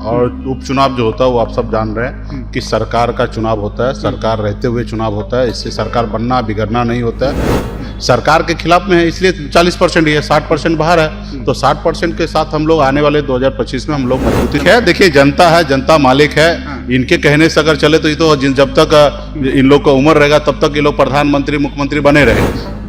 और उपचुनाव जो होता है वो आप सब जान रहे हैं कि सरकार का चुनाव होता है, सरकार रहते हुए चुनाव होता है। इससे सरकार बनना बिगड़ना नहीं होता है। सरकार के खिलाफ में है इसलिए 40% ही है, 60% बाहर है। तो 60% के साथ हम लोग आने वाले 2025 में हम लोग मजबूती है। देखिए जनता है, जनता मालिक है। इनके कहने से अगर चले तो ये तो जब तक इन लोग का उम्र रहेगा तब तक ये लोग प्रधानमंत्री मुख्यमंत्री बने रहे।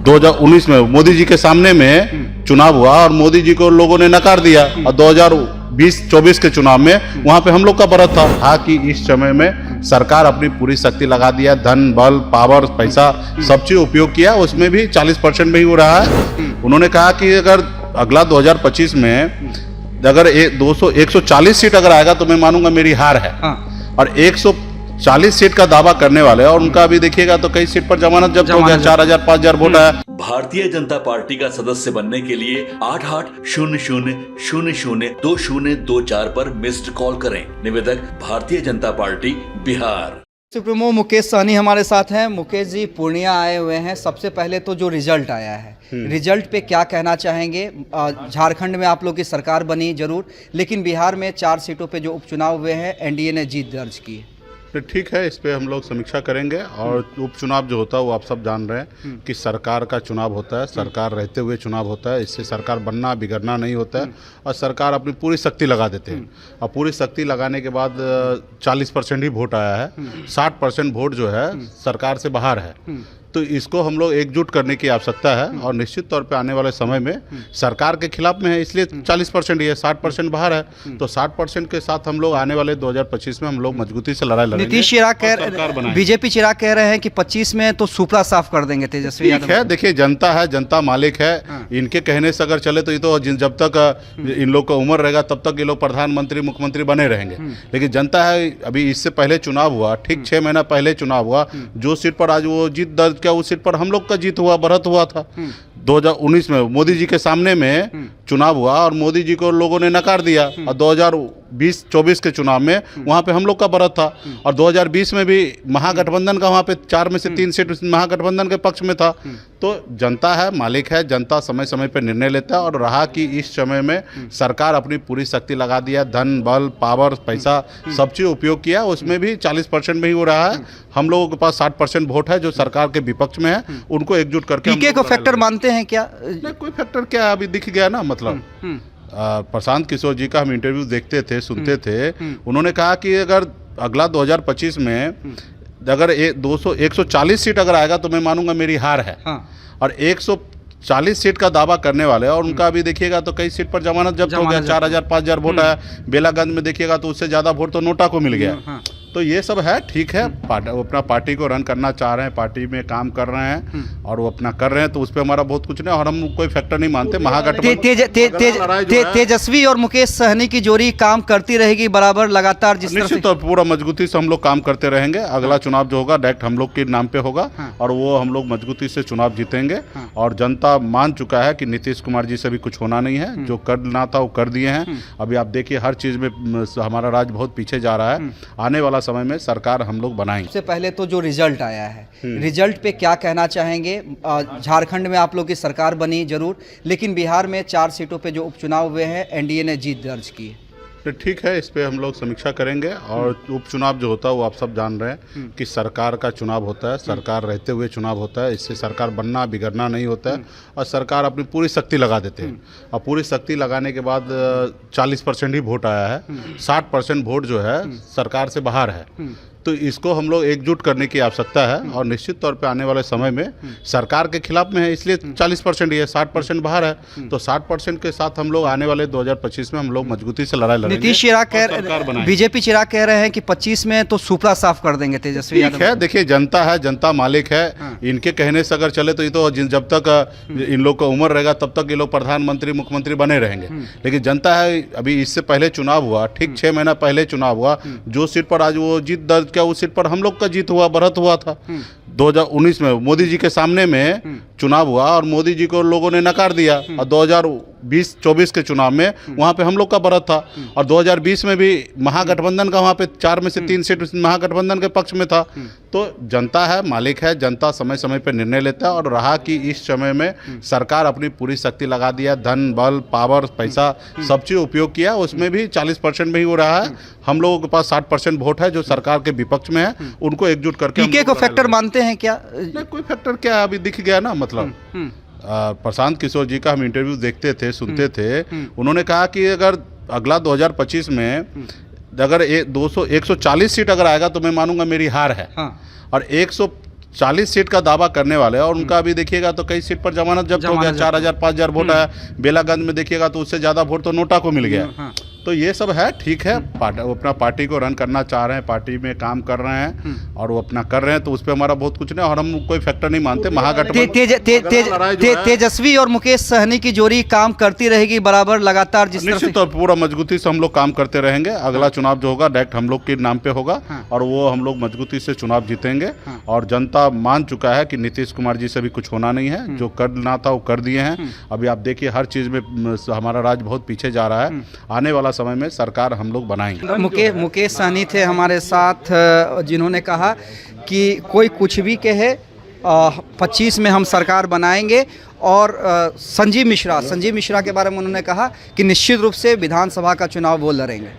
2019 में मोदी जी के सामने में चुनाव हुआ और मोदी जी को लोगों ने नकार दिया और 2020-24 के चुनाव में वहां पे हम लोग का बढ़त था कि इस समय में सरकार अपनी पूरी शक्ति लगा दिया, धन बल पावर पैसा सब चीज उपयोग किया, उसमें भी 40% में ही हो रहा है। उन्होंने कहा कि अगर अगला 2025 में अगर 140 सीट अगर आएगा तो मैं मानूंगा मेरी हार है। और 140 सीट का दावा करने वाले और उनका अभी देखिएगा तो कई सीट पर जमानत जब्त हो गया, 4000 5000 वोट आया। भारतीय जनता पार्टी का सदस्य बनने के लिए 8800002024 पर मिस्ड कॉल करें। निवेदक भारतीय जनता पार्टी बिहार। सुप्रीमो मुकेश सहनी हमारे साथ हैं। मुकेश जी पूर्णिया आए हुए हैं। सबसे पहले तो जो रिजल्ट आया है, रिजल्ट पे क्या कहना चाहेंगे? झारखंड में आप लोग की सरकार बनी जरूर, लेकिन बिहार में 4 सीटों पे जो उपचुनाव हुए हैं एनडीए ने जीत दर्ज की है। तो ठीक है, इस पे हम लोग समीक्षा करेंगे। और उपचुनाव जो होता है वो आप सब जान रहे हैं कि सरकार का चुनाव होता है, सरकार रहते हुए चुनाव होता है। इससे सरकार बनना बिगड़ना नहीं होता है और सरकार अपनी पूरी शक्ति लगा देते हैं। और पूरी शक्ति लगाने के बाद 40% ही वोट आया है, 60% वोट जो है सरकार से बाहर है। तो इसको हम लोग एकजुट करने की आवश्यकता है और निश्चित तौर पे आने वाले समय में सरकार के खिलाफ में है इसलिए 40% ही है, 60% बाहर है। तो 60% के साथ हम लोग आने वाले 2025 में हम लोग मजबूती से लड़ाई लड़ेंगे। नीतीश चिराग बीजेपी चिराग कह रहे हैं कि 25 में तो सुपड़ा साफ कर देंगे तेजस्वी यादव। ठीक है, देखिए जनता है, जनता मालिक है। इनके कहने से अगर चले तो ये तो जब तक इन लोग का उम्र रहेगा तब तक ये लोग प्रधानमंत्री मुख्यमंत्री बने रहेंगे। लेकिन जनता है, अभी इससे पहले चुनाव हुआ, ठीक 6 महीना पहले चुनाव हुआ, जो सीट पर आज वो जीत दर्ज क्या उस सीट पर हम लोग का जीत हुआ, बढ़त हुआ था। 2019 में मोदी जी के सामने में चुनाव हुआ और मोदी जी को लोगों ने नकार दिया और 2020-24 के चुनाव में वहां पे हम लोग का बढ़त था। और 2020 में भी महागठबंधन का वहां पे 4 में से 3 सीट महागठबंधन के पक्ष में था। तो जनता है, मालिक है, जनता समय समय पर निर्णय लेता है। और रहा कि इस समय में सरकार अपनी पूरी शक्ति लगा दिया, धन बल पावर पैसा सब चीज उपयोग किया, उसमें भी 40% में ही हो रहा है। हम लोगों के पास 60% वोट है जो सरकार के विपक्ष में है, उनको एकजुट करके पीके को फैक्टर मानते हैं क्या? नहीं, कोई फैक्टर क्या, अभी दिख गया ना। मतलब प्रशांत किशोर जी का हम इंटरव्यू देखते थे, सुनते थे। उन्होंने कहा कि अगर अगला 2025 में अगर 140 सीट अगर आएगा तो मैं मानूंगा मेरी हार है। और 140 सीट का दावा करने वाले और उनका अभी देखिएगा तो कई सीट पर जमानत जब्त हो गया, 4000 5000 वोट आया। बेलागंज में देखिएगा तो उससे ज़्यादा वोट तो नोटा को मिल गया। तो ये सब है, ठीक है। वो अपना पार्टी को रन करना चाह रहे हैं, पार्टी में काम कर रहे हैं और वो अपना कर रहे हैं, तो उस पर हमारा बहुत कुछ नहीं। और हम कोई फैक्टर नहीं मानते। महागठबंधन तेजस्वी और मुकेश सहनी की जोड़ी काम करती रहेगी बराबर लगातार, जिस तरह निश्चित तौर पर पूरा मजबूती से हम लोग काम करते रहेंगे। अगला चुनाव जो होगा डायरेक्ट हम लोग के नाम पे होगा और वो हम लोग मजबूती से चुनाव जीतेंगे। और जनता मान चुका है कि नीतीश कुमार जी से भी कुछ होना नहीं है, जो करना था वो कर दिए हैं। अभी आप देखिए हर चीज में हमारा राज्य बहुत पीछे जा रहा है। आने वाला समय में सरकार हम लोग बनाएंगे। सबसे पहले तो जो रिजल्ट आया है, रिजल्ट पे क्या कहना चाहेंगे? झारखंड में आप लोग की सरकार बनी जरूर, लेकिन बिहार में 4 सीटों पे जो उपचुनाव हुए हैं एनडीए ने जीत दर्ज की है। तो ठीक है, इस पे हम लोग समीक्षा करेंगे। और उपचुनाव जो होता है वो आप सब जान रहे हैं कि सरकार का चुनाव होता है, सरकार रहते हुए चुनाव होता है। इससे सरकार बनना बिगड़ना नहीं होता है और सरकार अपनी पूरी शक्ति लगा देते हैं। और पूरी शक्ति लगाने के बाद 40% ही वोट आया है, 60% वोट जो है सरकार से बाहर है। तो इसको हम लोग एकजुट करने की आवश्यकता है और निश्चित तौर पे आने वाले समय में सरकार के खिलाफ में है इसलिए 40% ही है, 60% बाहर है। तो 60% के साथ हम लोग आने वाले 2025 में हम लोग मजबूती से लड़ाई लड़ेंगे। नीतीश चिराग बीजेपी चिराग कह रहे हैं कि 25 में तो सुपड़ा साफ कर देंगे तेजस्वी यादव। ठीक है, देखिए जनता है, जनता मालिक है। इनके कहने से अगर चले तो ये तो जब तक इन लोग का उम्र रहेगा तब तक ये लोग प्रधानमंत्री मुख्यमंत्री बने रहेंगे। लेकिन जनता है, अभी इससे पहले चुनाव हुआ, ठीक 6 महीना पहले चुनाव हुआ, जो सीट पर आज वो जीत दर्ज क्या उस सीट पर हम लोग का जीत हुआ, बढ़त हुआ था। 2019 में मोदी जी के सामने में चुनाव हुआ और मोदी जी को लोगों ने नकार दिया, और 2020-24 के चुनाव में वहाँ पे हम लोग का बढ़त था, और 2020 में भी महागठबंधन का वहाँ पे 4 में से 3 सीट महागठबंधन के पक्ष में था। तो जनता है, मालिक है, जनता समय समय पर निर्णय लेता है, और रहा कि इस समय में सरकार अपनी पूरी शक्ति लगा दिया, धन बल पावर पैसा सब चीज़ उपयोग किया, उसमें भी 40% में ही हो रहा है। हम लोगों के पास 60% वोट है जो सरकार के विपक्ष में है, उनको एकजुट करके पीके को फैक्टर मानते हैं क्या? नहीं, कोई फैक्टर क्या, अभी दिख गया ना। मतलब प्रशांत किशोर जी का हम इंटरव्यू देखते थे, सुनते थे, उन्होंने कहा कि अगर अगला 2025 में अगर 140 सीट अगर आएगा तो मैं मानूंगा मेरी हार है। और 140 सीट का दावा करने वाले, और उनका अभी देखिएगा तो कई सीट पर जमानत जब्त हो गया, 4000-5000 वोट आया। बेलागंज में देखिएगा तो उससे ज़्यादा वोट तो नोटा को मिल गया। तो ये सब है, ठीक है, वो अपना पार्टी को रन करना चाह रहे हैं, पार्टी में काम कर रहे हैं और वो अपना कर रहे हैं, तो उस पर हमारा बहुत कुछ नहीं, और हम कोई फैक्टर नहीं मानते। महागठबंधन तेजस्वी और मुकेश सहनी की जोड़ी काम करती रहेगी बराबर लगातार, जिस तरह निश्चित तौर पर पूरा मजबूती से हम लोग काम करते रहेंगे। अगला चुनाव जो होगा डायरेक्ट हम लोग के नाम पे होगा, और वो हम लोग मजबूती से चुनाव जीतेंगे। और जनता मान चुका है कि नीतीश कुमार जी से भी कुछ होना नहीं है, जो करना था वो कर दिए हैं। अभी आप देखिए हर चीज़ में हमारा राज्य बहुत पीछे जा रहा है, आने वाला समय में सरकार हम लोग बनाएंगे। मुकेश सहनी थे हमारे साथ, जिन्होंने कहा कि कोई कुछ भी कहे 25 में हम सरकार बनाएंगे। और संजीव मिश्रा के बारे में उन्होंने कहा कि निश्चित रूप से विधानसभा का चुनाव वो लड़ेंगे।